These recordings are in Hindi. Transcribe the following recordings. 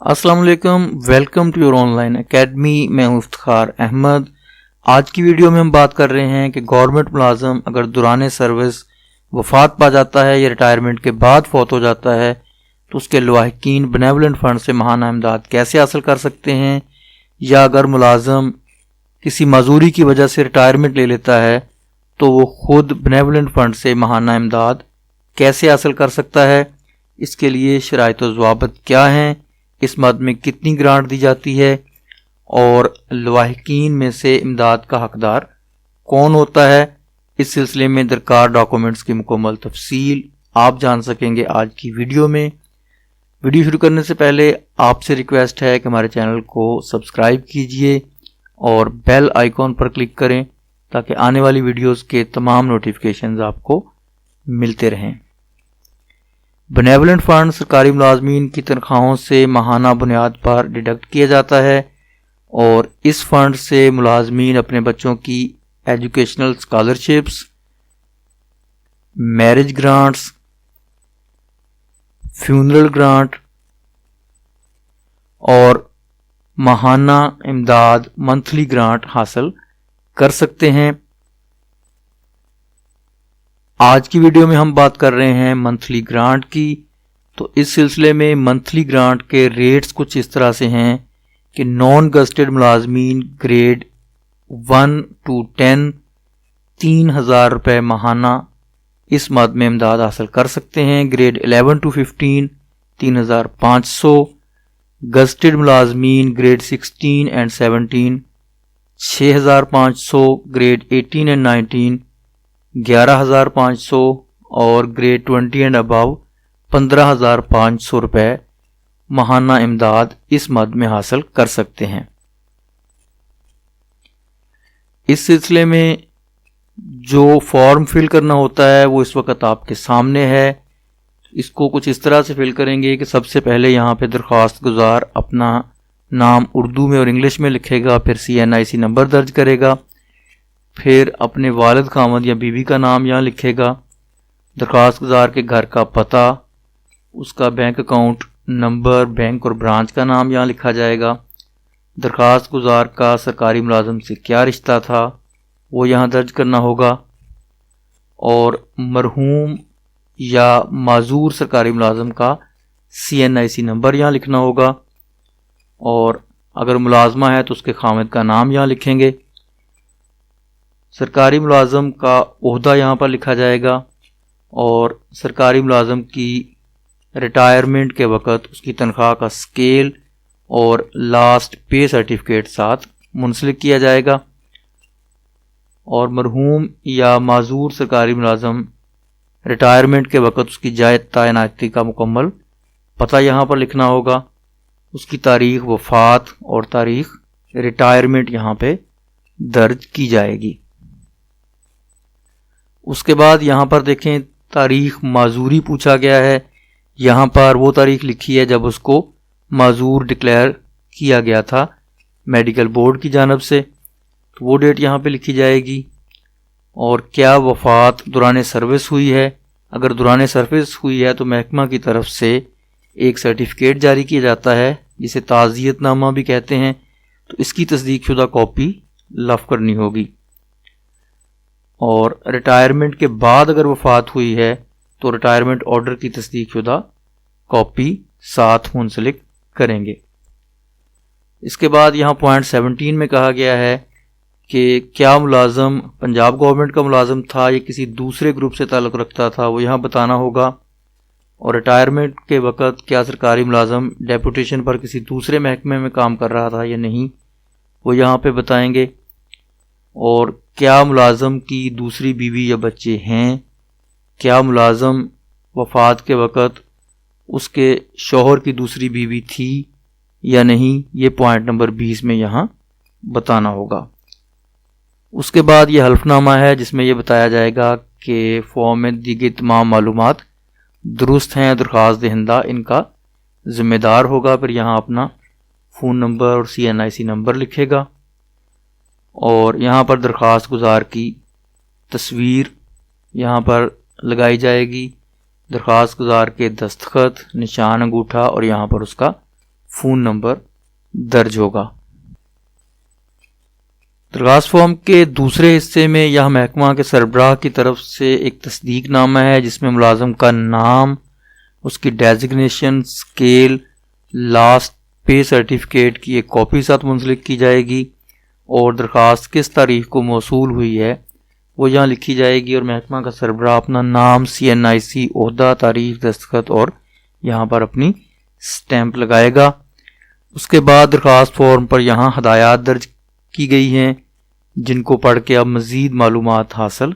अस्सलाम वालेकुम, welcome to your online academy. मैं हूं इफ्तिखार अहमद। आज की वीडियो में हम बात कर रहे हैं कि गवर्नमेंट मुलाजम अगर दौरान सर्विस वफात पा जाता है या रिटायरमेंट के बाद फौत हो जाता है तो उसके लवाहिकीन बेनेवलेंट फ़ंड से माहाना इमदाद कैसे हासिल कर सकते हैं, या अगर मुलाजम किसी मजूरी की वजह से रिटायरमेंट ले लेता है तो वो खुद बेनेवलेंट फ़ंड से माहाना इमदाद कैसे हासिल कर सकता है। इसके लिए शराइत व ज़वाबित क्या हैं, इस मद में कितनी ग्रांट दी जाती है और लवाहिकीन में से इमदाद का हकदार कौन होता है, इस सिलसिले में दरकार डॉक्यूमेंट्स की मुकम्मल तफसील आप जान सकेंगे आज की वीडियो में। वीडियो शुरू करने से पहले आपसे रिक्वेस्ट है कि हमारे चैनल को सब्सक्राइब कीजिए और बेल आइकॉन पर क्लिक करें ताकि आने वाली वीडियोस के तमाम नोटिफिकेशंस आपको मिलते रहें। बेनेवलेंट फ़ंड सरकारी मुलाजमीन की तनख्वाहों से माहाना बुनियाद पर डिडक्ट किया जाता है और इस फंड से मुलाजमीन अपने बच्चों की educational scholarships, marriage grants, funeral grant और माहाना इमदाद मंथली ग्रांट हासिल कर सकते हैं। आज की वीडियो में हम बात कर रहे हैं मंथली ग्रांट की। तो इस सिलसिले में मंथली ग्रांट के रेट्स कुछ इस तरह से हैं कि नॉन गस्टेड मुलाजमीन ग्रेड 1 to 10 3,000 रुपये माहाना इस मद में इमदाद हासिल कर सकते हैं। Grade 11 to 15 3,500। गस्टेड मुलाजमीन ग्रेड 16 and 17 6,500। ग्रेड 18 and 19 11,500 और ग्रेड 20 एंड अबव 15,500 रुपये माहाना इमदाद इस मद में हासिल कर सकते हैं। इस सिलसिले में जो फॉर्म फिल करना होता है वो इस वक्त आपके सामने है। इसको कुछ इस तरह से फिल करेंगे कि सबसे पहले यहाँ पे दरख्वास्त गुजार अपना नाम उर्दू में और इंग्लिश में लिखेगा, फिर CNIC नंबर दर्ज करेगा, फिर अपने वालिद खामद या बीवी का नाम यहाँ लिखेगा, दरख्वास्त गुजार के घर का पता, उसका बैंक अकाउंट नंबर, बैंक और ब्रांच का नाम यहाँ लिखा जाएगा, दरख्वास्त गुजार का सरकारी मुलाजम से क्या रिश्ता था वो यहाँ दर्ज करना होगा और मरहूम या माजूर सरकारी मुलाजम का CNIC नंबर यहाँ लिखना होगा और अगर मुलाजमा है तो उसके खामिद का नाम यहाँ लिखेंगे। सरकारी मुलाजम का ओहदा यहाँ पर लिखा जाएगा और सरकारी मुलाजम की रिटायरमेंट के वक़्त उसकी तनख्वाह का स्केल और लास्ट पे सर्टिफिकेट साथ मुंसलिक किया जाएगा और मरहूम या माजूर सरकारी मुलाजम रिटायरमेंट के वक़्त उसकी जायज़ तैनाती का मुकम्मल पता यहाँ पर लिखना होगा, उसकी तारीख़ वफ़ात और तारीख़ रिटायरमेंट यहाँ पे दर्ज की जाएगी। उसके बाद यहाँ पर देखें तारीख़ माजूरी पूछा गया है, यहाँ पर वो तारीख़ लिखी है जब उसको माजूर डिक्लेयर किया गया था मेडिकल बोर्ड की जानब से, तो वो डेट यहाँ पे लिखी जाएगी। और क्या वफ़ात दौरान सर्विस हुई है, अगर दौरान सर्विस हुई है तो महकमा की तरफ से एक सर्टिफिकेट जारी किया जाता है जिसे ताज़ियतनामा भी कहते हैं, तो इसकी तस्दीक शुदा कॉपी लफ करनी होगी। और रिटायरमेंट के बाद अगर वफ़ात हुई है तो रिटायरमेंट ऑर्डर की तस्दीक शुदा कॉपी साथ मुंसलिक करेंगे। इसके बाद यहाँ पॉइंट 17 में कहा गया है कि क्या मुलाजम पंजाब गवर्नमेंट का मुलाजम था या किसी दूसरे ग्रुप से ताल्लुक़ रखता था, वो यहाँ बताना होगा। और रिटायरमेंट के वक़्त क्या सरकारी मुलाजम डेपुटेशन पर किसी दूसरे महकमे में काम कर रहा था या नहीं, वो यहाँ पे बताएंगे। और क्या मुलाजम की दूसरी बीवी या बच्चे हैं, क्या मुलाजम वफ़ात के वक़्त उसके शौहर की दूसरी बीवी थी या नहीं, ये पॉइंट नंबर 20 में यहाँ बताना होगा। उसके बाद ये हल्फनामा है जिसमें ये बताया जाएगा कि फॉर्म में दी गई तमाम मालूमात दुरुस्त हैं, दरख्वास्त दहिंदा इनका ज़िम्मेदार होगा। फिर यहाँ अपना फ़ोन नंबर और CNIC नंबर लिखेगा और यहाँ पर दरख्वास्त गुजार की तस्वीर यहाँ पर लगाई जाएगी, दरख्वास्त गुजार के दस्तखत, निशान अंगूठा और यहाँ पर उसका फ़ोन नंबर दर्ज होगा। दरख्वास्त फॉर्म के दूसरे हिस्से में यह महकमा के सरबराह की तरफ से एक तस्दीकनामा है जिसमें मुलाजम का नाम, उसकी डेजिग्नेशन, स्केल, लास्ट पे सर्टिफिकेट की एक कॉपी साथ मुंसलिक की जाएगी और दरख्वास्त किस तारीख को मौसूल हुई है वो यहाँ लिखी जाएगी और महकमा का सरबराह अपना नाम, CNIC, ओहदा, तारीख, दस्तखत और यहाँ पर अपनी स्टैंप लगाएगा। उसके बाद दरख्वास्त फॉर्म पर यहाँ हदायत दर्ज की गई हैं जिनको पढ़ के आप मज़ीद मालूमात हासिल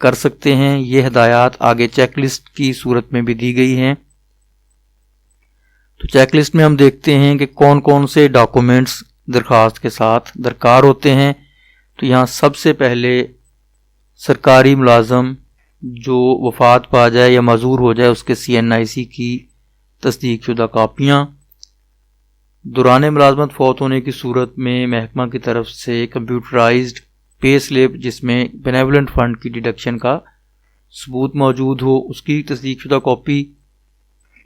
कर सकते हैं। ये हदायत आगे चेकलिस्ट की सूरत में भी दी गई हैं। तो चेकलिस्ट में हम देखते हैं कि कौन कौन से डॉक्यूमेंट्स दरख्वास्त के साथ दरकार होते हैं। तो यहाँ सबसे पहले सरकारी मुलाजम जो वफात पा जाए या माजूर हो जाए उसके CNIC की तस्दीक शुदा कापियाँ, दौरान मुलाजमत फौत होने की सूरत में महकमा की तरफ से कंप्यूटराइज्ड पे स्लिप जिसमें बेनेवलेंट फंड की डिडक्शन का सबूत मौजूद हो उसकी तस्दीक शुदा कॉपी,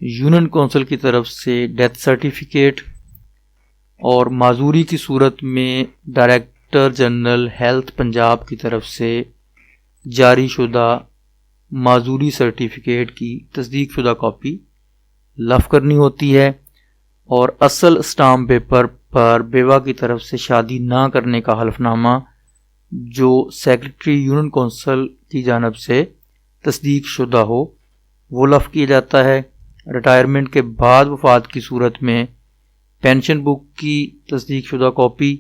यूनियन कौंसिल की तरफ से डेथ सर्टिफिकेट और माजूरी की सूरत में डायरेक्टर जनरल हेल्थ पंजाब की तरफ से जारी शुदा माजूरी सर्टिफिकेट की तस्दीक शुदा कॉपी लफ करनी होती है और असल स्टाम्प पेपर पर बेवा की तरफ से शादी ना करने का हल्फनामा जो सेक्रेटरी यूनियन कौंसिल की जानब से तस्दीक शुदा हो वो लफ किया जाता है। रिटायरमेंट के बाद वफात की सूरत में पेंशन बुक की तस्दीक शुदा कॉपी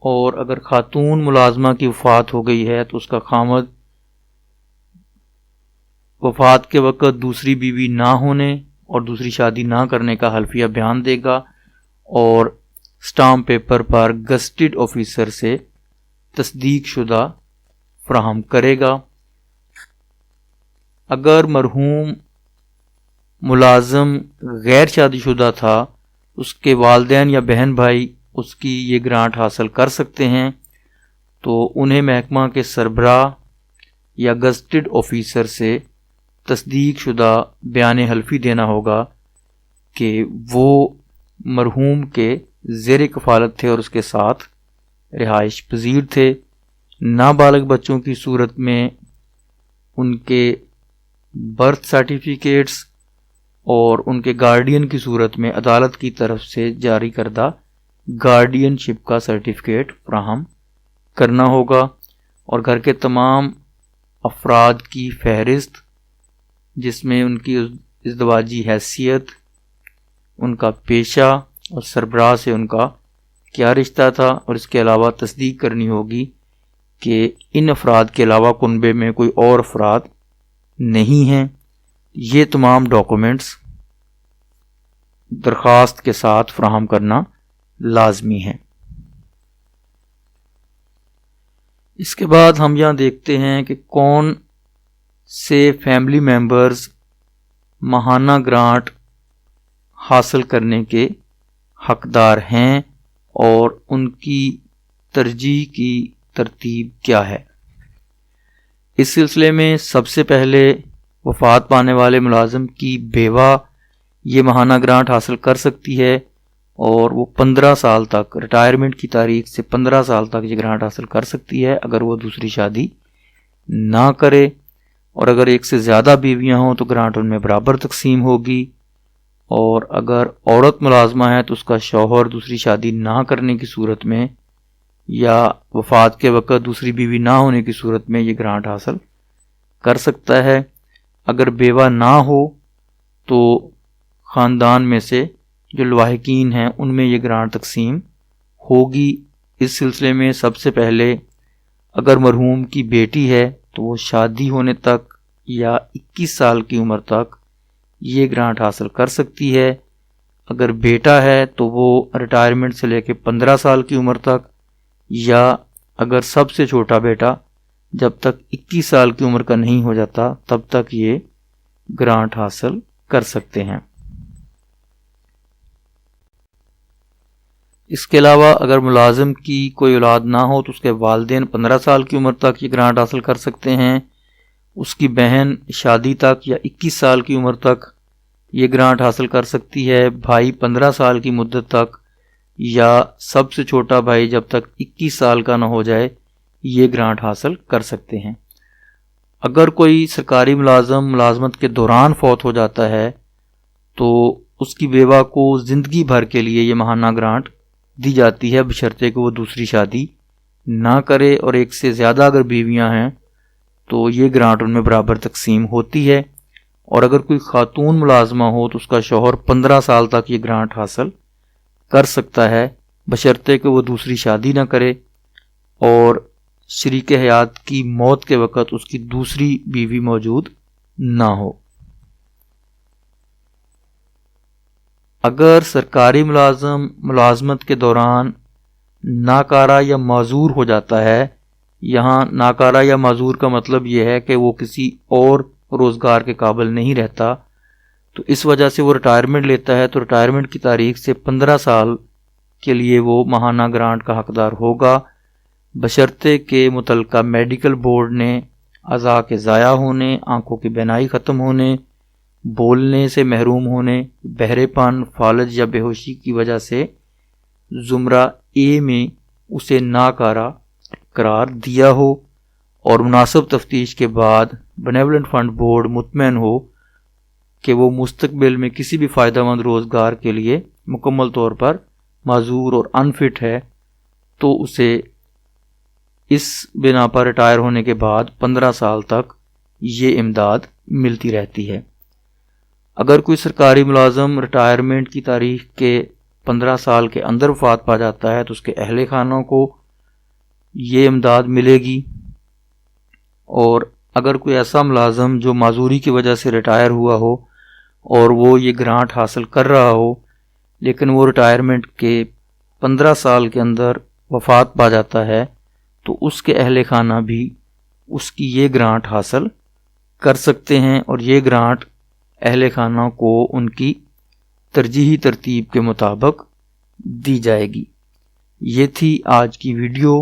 और अगर खातून मुलाजमा की वफात हो गई है तो उसका खामद वफात के वक़्त दूसरी बीवी ना होने और दूसरी शादी ना करने का हल्फिया बयान देगा और स्टाम्प पेपर पर गस्टेड ऑफिसर से तस्दीक शुदा फ्राहम करेगा। अगर मरहूम मुलाजम गैर शादीशुदा था उसके वालिदैन या बहन भाई उसकी ये ग्रांट हासिल कर सकते हैं तो उन्हें महकमा के सरबराह या गस्टेड ऑफिसर से तस्दीक शुदा बयान हल्फी देना होगा कि वो मरहूम के ज़ेर कफ़ालत थे और उसके साथ रिहाइश पजीर थे। नाबालिग बच्चों की सूरत में उनके बर्थ सर्टिफिकेट्स और उनके गार्डियन की सूरत में अदालत की तरफ से जारी करदा गार्डियनशिप का सर्टिफिकेट फ्राहम करना होगा और घर के तमाम अफराद की फहरिस्त जिसमें उनकी इज़दवाजी हैसियत, उनका पेशा और सरबराह से उनका क्या रिश्ता था और इसके अलावा तस्दीक करनी होगी कि इन अफराद के अलावा कुनबे में कोई और अफराद नहीं हैं। ये तमाम डॉक्यूमेंट्स दरख्वास्त के साथ फ्राहम करना लाजमी है। इसके बाद हम यहाँ देखते हैं कि कौन से फैमिली मेंबर्स माहाना ग्रांट हासिल करने के हकदार हैं और उनकी तरजीह की तरतीब क्या है। इस सिलसिले में सबसे पहले वफात पाने वाले मुलाजिम की बेवा ये माहाना ग्रांट हासिल कर सकती है और वो 15 साल तक, रिटायरमेंट की तारीख से 15 साल तक ये ग्रांट हासिल कर सकती है अगर वो दूसरी शादी ना करे। और अगर एक से ज़्यादा बीवियां हों तो ग्रांट उनमें बराबर तकसीम होगी और अगर औरत मुलाजमा है तो उसका शौहर दूसरी शादी ना करने की सूरत में या वफात के वक़्त दूसरी बीवी ना होने की सूरत में ये ग्रांट हासिल कर सकता है। अगर बेवा ना हो तो ख़ानदान में से जो लवाहिकीन हैं उनमें ये ग्रांट तकसीम होगी। इस सिलसिले में सबसे पहले अगर मरहूम की बेटी है तो वो शादी होने तक या 21 साल की उम्र तक ये ग्रांट हासिल कर सकती है। अगर बेटा है तो वो रिटायरमेंट से लेकर 15 साल की उम्र तक, या अगर सबसे छोटा बेटा जब तक 21 साल की उम्र का नहीं हो जाता तब तक ये ग्रांट हासिल कर सकते हैं। इसके अलावा अगर मुलाजिम की कोई औलाद ना हो तो उसके वालिदैन 15 साल की उम्र तक ये ग्रांट हासिल कर सकते हैं। उसकी बहन शादी तक या 21 साल की उम्र तक ये ग्रांट हासिल कर सकती है। भाई 15 साल की मुद्दत तक या सबसे छोटा भाई जब तक 21 साल का ना हो जाए ये ग्रांट हासिल कर सकते हैं। अगर कोई सरकारी मुलाजमत के दौरान फौत हो जाता है तो उसकी बेवा को ज़िंदगी भर के लिए ये माहाना ग्रांट दी जाती है, बशर्ते कि वो दूसरी शादी ना करे, और एक से ज़्यादा अगर बीवियां हैं तो ये ग्रांट उनमें बराबर तकसीम होती है। और अगर कोई खातून मुलाजमा हो तो उसका शौहर 15 साल तक ये ग्रांट हासिल कर सकता है, बशर्ते कि वो दूसरी शादी ना करे और शरीक हयात की मौत के वक़्त उसकी दूसरी बीवी मौजूद ना हो। अगर सरकारी मुलाजमत के दौरान नाकारा या माजूर हो जाता है, यहाँ नाकारा या माजूर का मतलब यह है कि वो किसी और रोज़गार के काबिल नहीं रहता, तो इस वजह से वो रिटायरमेंट लेता है, तो रिटायरमेंट की तारीख से 15 साल के लिए वो माहाना ग्रांट का हकदार होगा, बशर्ते के मुतल्लिका मेडिकल बोर्ड ने अज़ा के ज़ाया होने, आंखों की बीनाई ख़त्म होने, बोलने से महरूम होने, बहरेपन, फालज या बेहोशी की वजह से ज़ुमरा ए में उसे नाकारा करार दिया हो और मुनासिब तफ्तीश के बाद बेनेवलेंट फ़ंड बोर्ड मुतमईन हो कि वो मुस्तकबिल में किसी भी फ़ायदेमंद रोज़गार के लिए मुकम्मल तौर पर माजूर और अनफिट है, तो उसे इस बिना पर रिटायर होने के बाद 15 साल तक ये इमदाद मिलती रहती है। अगर कोई सरकारी मुलाजम रिटायरमेंट की तारीख के 15 साल के अंदर वफात पा जाता है तो उसके अहले खानों को ये इमदाद मिलेगी। और अगर कोई ऐसा मुलाजम जो माजूरी की वजह से रिटायर हुआ हो और वो ये ग्रांट हासिल कर रहा हो लेकिन वो रिटायरमेंट के 15 साल के अंदर वफात पा जाता है तो उसके अहले खाना भी उसकी ये ग्रांट हासिल कर सकते हैं और ये ग्रांट अहले खाना को उनकी तरजीही तरतीब के मुताबिक दी जाएगी। ये थी आज की वीडियो।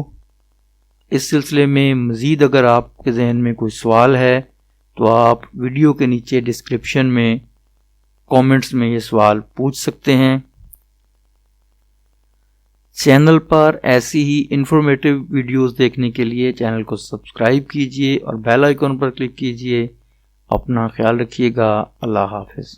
इस सिलसिले में मज़ीद अगर आपके जहन में कोई सवाल है तो आप वीडियो के नीचे डिस्क्रिप्शन में कमेंट्स में ये सवाल पूछ सकते हैं। चैनल पर ऐसी ही इंफॉर्मेटिव वीडियोस देखने के लिए चैनल को सब्सक्राइब कीजिए और बेल आइकन पर क्लिक कीजिए। अपना ख्याल रखिएगा। अल्लाह हाफ़िज़।